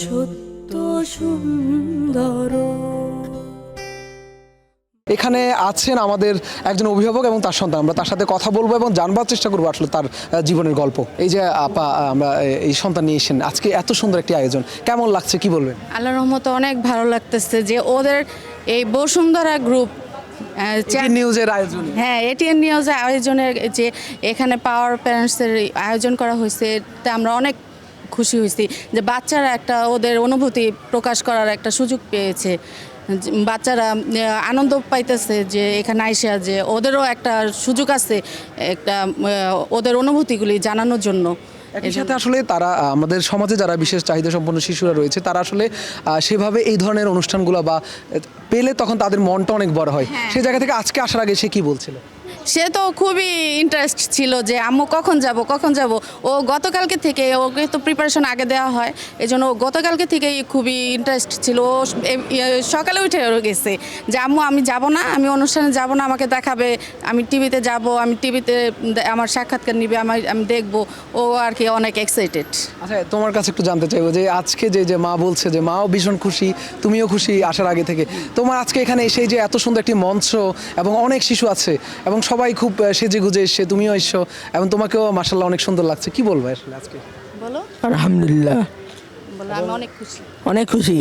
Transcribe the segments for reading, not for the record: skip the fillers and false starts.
সত্য সুন্দর। এখানে আছেন আমাদের একজন অভিভাবক এবং তার সন্তান। আমরা তার সাথে কথা বলবো এবং জানবার চেষ্টা করবো আসলে তার জীবনের গল্প। এই যে আপা, আমরা এই সন্তান নিয়ে এসেছেন আজকে, এত সুন্দর একটি আয়োজন, কেমন লাগছে কি বলবেন? আল্লাহর রহমতে অনেক ভালো লাগতেছে যে ওদের এই বসুন্ধরা গ্রুপ নিউজের আয়োজন। হ্যাঁ, এটিএন নিউজের আয়োজনের যে এখানে পাওয়ার প্যারেন্টসের আয়োজন করা হয়েছে, তা আমরা অনেক খুশি হয়েছি যে বাচ্চারা একটা ওদের অনুভূতি প্রকাশ করার একটা সুযোগ পেয়েছে। বাচ্চারা আনন্দ পাইতেছে যে এখানে আইসা যে ওদেরও একটা সুযোগ আছে একটা ওদের অনুভূতিগুলি জানানোর জন্য। একই সাথে আসলে তারা আমাদের সমাজে যারা বিশেষ চাহিদা সম্পন্ন শিশুরা রয়েছে তারা আসলে সেভাবে এই ধরনের অনুষ্ঠানগুলো বা পেলে তখন তাদের মনটা অনেক বড় হয়। সেই জায়গা থেকে আজকে আসার আগে সে কি বলছিল? সে তো খুবই ইন্টারেস্ট ছিল যে আম্মু কখন যাব। ও গতকালকে থেকে, ওকে তো প্রিপারেশন আগে দেওয়া হয়, এই জন্য গতকালকে থেকেই খুবই ইন্টারেস্ট ছিল। ও সকালে উঠে গেছে যে আম্মু আমি যাব না, আমি অনুষ্ঠানে যাব না, আমাকে দেখাবে, আমি টিভিতে যাব, আমি টিভিতে আমার সাক্ষাৎকার নিবে, আমি দেখব। ও আর কি অনেক এক্সাইটেড। আচ্ছা, তোমার কাছে একটু জানতে চাইবো যে আজকে যে মা বলছে যে মাও ভীষণ খুশি, তুমিও খুশি আসার আগে থেকে, তোমার আজকে এখানে এসে যে এত সুন্দর একটি মঞ্চ এবং অনেক শিশু আছে এবং সবাই খুব সেজে গুজে এসছে, তুমিও এসছো এবং তোমাকেও মাশাআল্লাহ অনেক সুন্দর লাগছে, কি বলবো আসলে আজকে? বলো। আলহামদুলিল্লাহ, বলো। আমি অনেক খুশি, অনেক খুশি।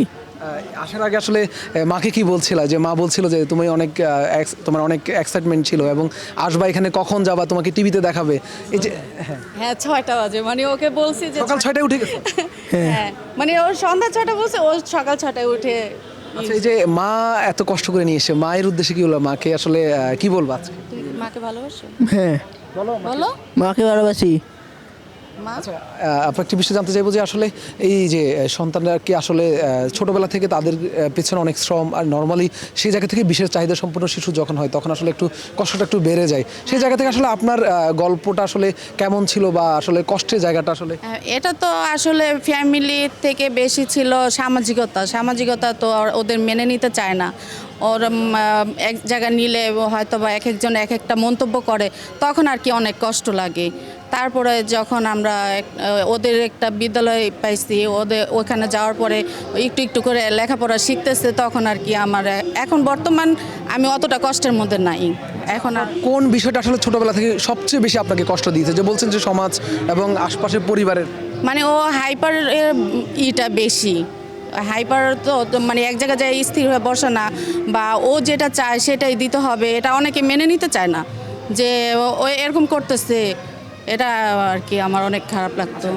আসার আগে আসলে মাকে কি বলছিলা? যে মা বলছিল যে তুমি অনেক তোমার অনেক এক্সাইটমেন্ট ছিল এবং আসবা এখানে, কখন যাবা, তোমাকে টিভিতে দেখাবে। এই যে হ্যাঁ 6টা বাজে, মানে ওকে বলছি যে সকাল 6টায় উঠে গেছো? হ্যাঁ, মানে ও সন্ধ্যা 6টা বলছে, ও সকাল 6টায় উঠে। আচ্ছা, এই যে মা এত কষ্ট করে নিয়ে এসে, মায়ের উদ্দেশ্যে কি বলবো, মাকে আসলে কি বলবো আজকে? তুমি কি মাকে ভালোবাসো? হ্যাঁ, বলো। মাকে ভালোবাসি। মা আচ্ছা, আপনার একটি বিষয় জানতে চাইবো যে আসলে এই যে সন্তানরা কি আসলে ছোটবেলা থেকে তাদের পেছনে অনেক শ্রম, আর নর্মালি সেই জায়গা থেকে বিশেষ চাহিদা সম্পন্ন শিশু যখন হয় তখন আসলে একটু কষ্টটা একটু বেড়ে যায়। সেই জায়গা থেকে আসলে আপনার গল্পটা আসলে কেমন ছিল বা আসলে কষ্টের জায়গাটা আসলে? এটা তো আসলে ফ্যামিলি থেকে বেশি ছিল সামাজিকতা তো ওদের মেনে নিতে চায় না। ওর এক জায়গায় নিলে হয়তো বা এক একজন এক একটা মন্তব্য করে, তখন আর কি অনেক কষ্ট লাগে। তারপরে যখন আমরা ওদের একটা বিদ্যালয় পাইছি, ওদের ওখানে যাওয়ার পরে একটু একটু করে লেখাপড়া শিখতেছে, তখন আর কি আমার এখন বর্তমান আমি অতটা কষ্টের মধ্যে নাই এখন। আর কোন বিষয়টা আসলে ছোটবেলা থেকে সবচেয়ে বেশি আপনাকে কষ্ট দিয়েছে? যে বলছেন যে সমাজ এবং আশপাশের পরিবারের, মানে ও হাইপার ইটা বেশি হাইপার, তো মানে এক জায়গায় যায় স্থির হয়ে বসে না, বা ও যেটা চায় সেটাই দিতে হবে, এটা অনেকে মেনে নিতে চায় না যে ও এরকম করতেছে। এটা আর কি আমার অনেক খারাপ লাগতো।